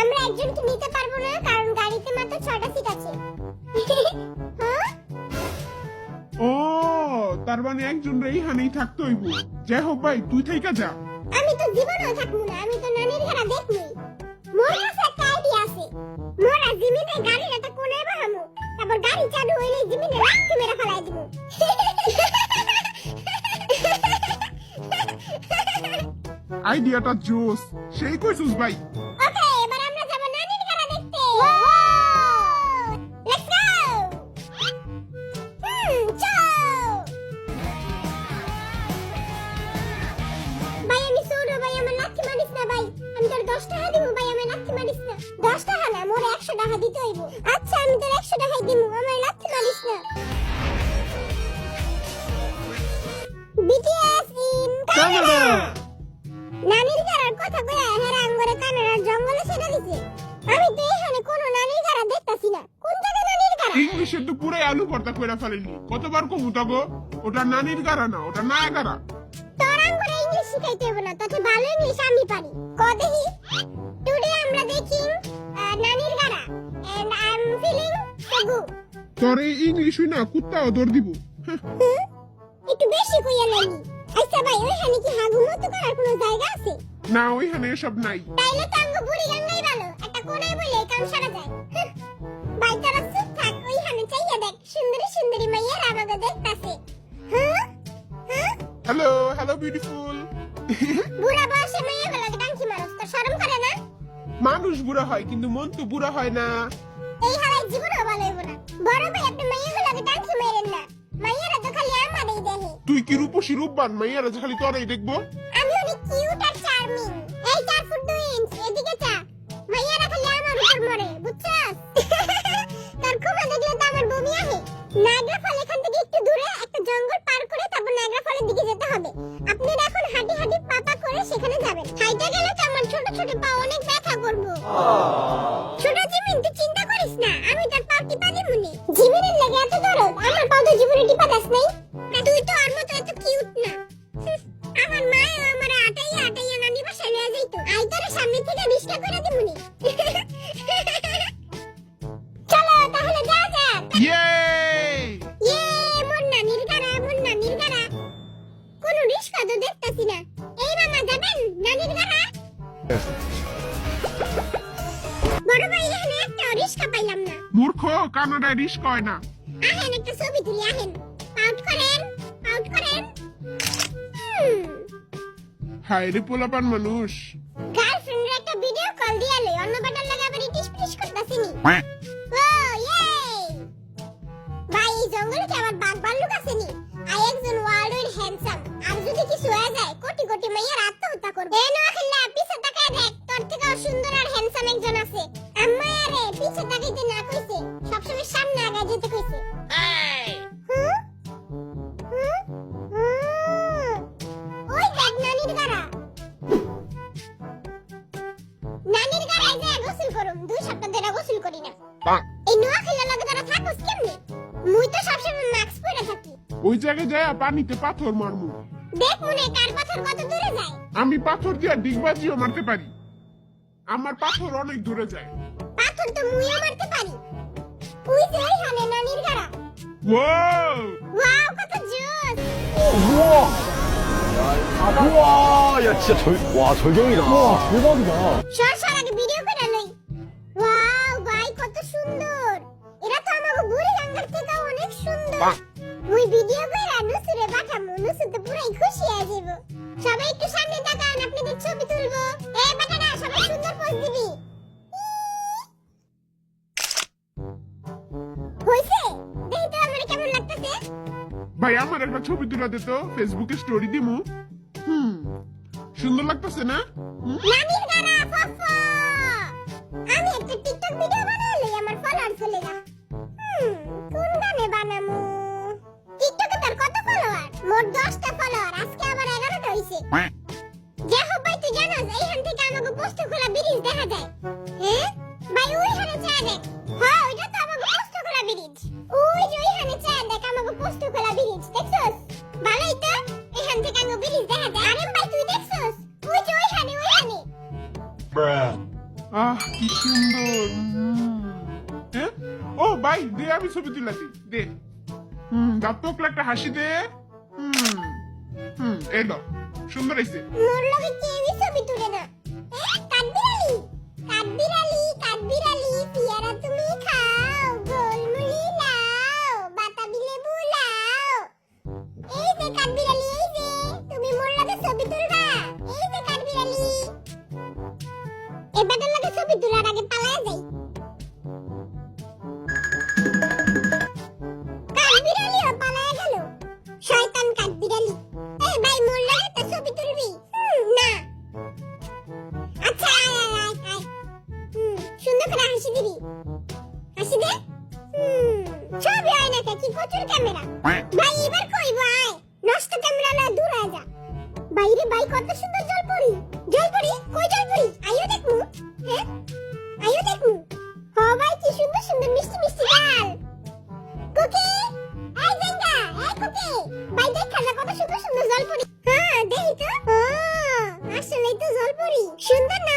আমরা একজনকে নিতে পারবো না কারণ গাড়িতে মাত্র 6টা সিট আছে। হ্যাঁ? ও তার মানে একজন এইখানেই থাকতে হইব। যাই হোক ভাই তুই থাইকা যা। আমি তো জীবনেও থাকবো না, আমি তো নানির ঘরে দেখবই। মোর কাছে একটা আইডিয়া আছে। মোরা জিমিনে গাড়ির একটা কোনায় বহামু, তারপর গাড়ি চালু হইলে জিমিনে লাথি মেরে ফেলাই দিব। আইডিয়াটা জোস, সেই কইছুস ভাই। ওকে, এবার আমরা যাব নানির ঘরে দেখতে। Let's go. চলো। ভাই আমি ছোট ভাই, আমার লাথি মারিস না ভাই। আমি তোর 10 টাকা দিব ভাই, আমার লাথি মারিস না। 10 টাকা না, মোর 100 টাকা দিতে হইব। আচ্ছা আমি তোর 100 টাকাই দিব, আমার লাথি মারিস না। BTS in Canada. নানির ঘরের কথা কইয়া হেরা আঙ্গরে কানাডার জঙ্গলে ছেড়ে দিছে। আমি তো এখানে কোনো নানির ঘর দেখতাছি না। কোন জায়গা নানির ঘর? ইংলিশে তো পুরাই আলু ভর্তা কইরা ফেলেনি। কতবার কমু তাগো, ওটা নানির গাড়া না, ওটা নায়াগারা। তোর আঙ্গরে ইংলিশ শিখাইতে হবে না, তোকে ভালো ইংলিশ আমি পারি। ক দেখি। টুডে আমরা দেখিং নানির ঘর and I am feeling so good. তোর এই ইংলিশ হই না কুত্তাও দৌড় দিব। একটু বেশি কইয়া লাইনি। আচ্ছা ভাই, ওইখানে কি হাগু মতো করার কোনো জায়গা আছে? না ওইখানে এসব নাই। তাইলে তো আঙ্গ বুড়ি গাঙ্গাই ভালো, একটা কোনায় বলে কাম সারা যায়। ভাই তোরা চুপ থাক, ওইখানে চাইয়া দেখ, সুন্দরী সুন্দরী মাইয়ারা আমাকে দেখতাছে। হ্যাঁ হ্যাঁ, হ্যালো হ্যালো বিউটিফুল। বুড়া বয়সে মাইয়াগুলোকে টাঙ্কি মারস, তোর শরম করে না? মানুষ বুড়া হয় কিন্তু মন তো বুড়া হয় না। এই হালাই জীবনও ভালো হইব না। বড় ভাই আপনি মাইয়াগুলোকে টাঙ্কি মারেন না, মাইয়ারা তো খালি আমাদেরই দেখে। তুই কি রূপসী রূপবান, মাইয়ারা যে খালি তোরাই দেখবো। আমি অনেক কিউট আর চার্মিং। এই 4 ফুট 2 ইঞ্চ, এদিকে চা। মাইয়ারা খালি আমার উপর মরে, বুঝছস? তার ক্ষমা দেখলে তো আমার বমি আসে। নাগরা ফল এখান থেকে একটু দূরে একটা জঙ্গল পার করে তারপর নাগরা ফলের দিকে যেতে হবে। আপনি এখন হাঁটি হাঁটি পাপা করে সেখানে যাবেন। হাইটে গেলে তো আমার ছোট ছোট পা অনেক ব্যথা করবো। ছোট জিমিন তুই চিন্তা করিস না, আমি তোর পা টিপা দিমুনি। জিমিনের লাগে এত দরদ, আমার পা তো জীবনে টিপা দাস নাই। না তুই তো আর মতো এত কিউট না। আমার মা আমার আটাইয়া আটাইয়া নানি বাসায় লয়ে যাইতো। আই তোর সামনে থেকে 20 টাকা করে দিমুনি। চলো তাহলে যা যা। ইয়ে মোর নানির গাড়া, মোর নানির গাড়া। কোনো রিস্কা তো দেখতাছি না। এই মামা যাবেন নানির গাড়া? বড় ভাই এখানে একটা রিস্কা পাইলাম না। মূর্খ, কানাডায় রিস্ক হয় না। আহেন একটা ছবি তুলি, আহেন। পাউট করেন, পাউট করেন। হায় রে পোলাপান মানুষ। গার্লফ্রেন্ডের একটা ভিডিও কল দিয়া লই, অন্য বেটার লাগা আবার ইটিস পিটিস করতাছিনি। ও ইয়ে ভাই, এই জঙ্গলে কি আমার বাঘ ভাল্লুক আসেনি? আই একজন ওয়ার্ল্ড হ্যান্ডসাম, আর যদি কিছু হয়ে যায় কোটি কোটি মাইয়ার আত্মহত্যা করবে। এই না খেললে পিছে তাকায় দেখ, তোর থেকে সুন্দর আর হ্যান্ডসাম একজন আছে। আম্মা আরে পিছে তাকাইতে না কইছে, সবসময় সামনে আগায় যেতে কইছে। ওই দেখ নানির গাড়া। নানির গাড়ায় যায় গোসল করুম, 2 সপ্তাহ ধরে গোসল করি না। এই নোয়াখালীর লগে তোরা থাকস কেমনে? মুই তো সবসময় মাস্ক পরে থাকি। ওই জায়গায় যায় পানিতে পাথর মারমু। দেখ মনে কার পাথর কত দূরে যায়। আমি পাথর দিয়ে ডিগবাজিও মারতে পারি। আমার পাথর অনেক দূরে যায়। পাথর তো মুইও মারতে পারি। ওই যে ওইখানে নানির গাড়া। ওয়াও ওয়াও কত জোস। 우와, 야 진짜 와 절경이다. 우와 대박이다. সর আগে ভিডিও করে লই। ওয়াও ভাই কত সুন্দর। এরা তো আমাকে বুড়ি গাঙ্গার থেকে অনেক সুন্দর। মুই ভিডিও কইরা নুসুরে পাঠামু, নুসু তো পুরাই খুশি হয়ে যাইব। সবাই একটু সামনে তাকান, আপনাদের ছবি তুলবো। এই বেটারা সবাই সুন্দর পোজ দিবি। হইছে? দেখি তো আমার কেমন লাগতেছে। ভাই আমার একটা ছবি তুলে দে তো, ফেসবুকে স্টোরি দিমু। সুন্দর লাগতেছে না? নানির গানা ফাফা। আমি একটা টিকটক ভিডিও বানাইলে আমার ফলোয়ার চলে যা। কোন গানে বানামু? টিকটকে তোর কত ফলোয়ার? মোট 10টা ফলোয়ার, আজকে আবার 11টা হইছে। যাই হোক ভাই, তুই জানোস এইখান থেকে আমাকে পোস্ট খোলা ব্রিজ দেখা যায়। হ্যাঁ ভাই, ওইখানে চা দেখ। হ্যাঁ ওইটা তো আমাকে পোস্ট খোলা ব্রিজ। ওই যে ওইখানে চা দেখ, আমাকে পোস্ট খোলা ব্রিজ দেখছস? ভালোই তো, এখান থেকে আমাকে ব্রিজ দেখা যায়। আরে ভাই তুই দেখছস? ওই যে ওইখানে। Bruh. কি কি সুন্দর হ্যাঁ ও ভাই দে আমি ছবি তুলাছি দে দাও তো একটা হাসি দে এই দাও সুন্দর হয়েছে মোর লগে কেউই ছবি তুলে না কাঠবিড়ালি কাঠবিড়ালি পিয়ারা তুমি খাও গোলমুলি লাও বাতাবি লেবু লাও এই যে কাঠবিড়ালি এই যে তুমি মোর লগে ছবি তুলবা এই যে কাঠবিড়ালি এবারের লগে ছবি তোলার আগে পালায় যাই কাঠবিড়ালিও পালায় গেল শয়তান কাঠবিড়ালি এই ভাই মোর লগে তো ছবি তুলবি না আচ্ছা আয় সুন্দর করে হাসি দিবি হাসি দে ছবি হয় না কি প্রচুর ক্যামেরা ভাই এবার কইব আয় নষ্ট ক্যামেরা না দূর হয়ে যা বাইরে ভাই কত সুন্দর জলপরি কই জলপরি আইও দেখমু হ্যাঁ আইও দেখমু হ ভাই কি সুন্দর সুন্দর মিষ্টি মিষ্টি গাল কুকি এই জেঙ্গা এই কুকি ভাই দেখা যা কত সুন্দর সুন্দর জলপরি হ্যাঁ দেই তো ও আসলেই তো জলপরি সুন্দর না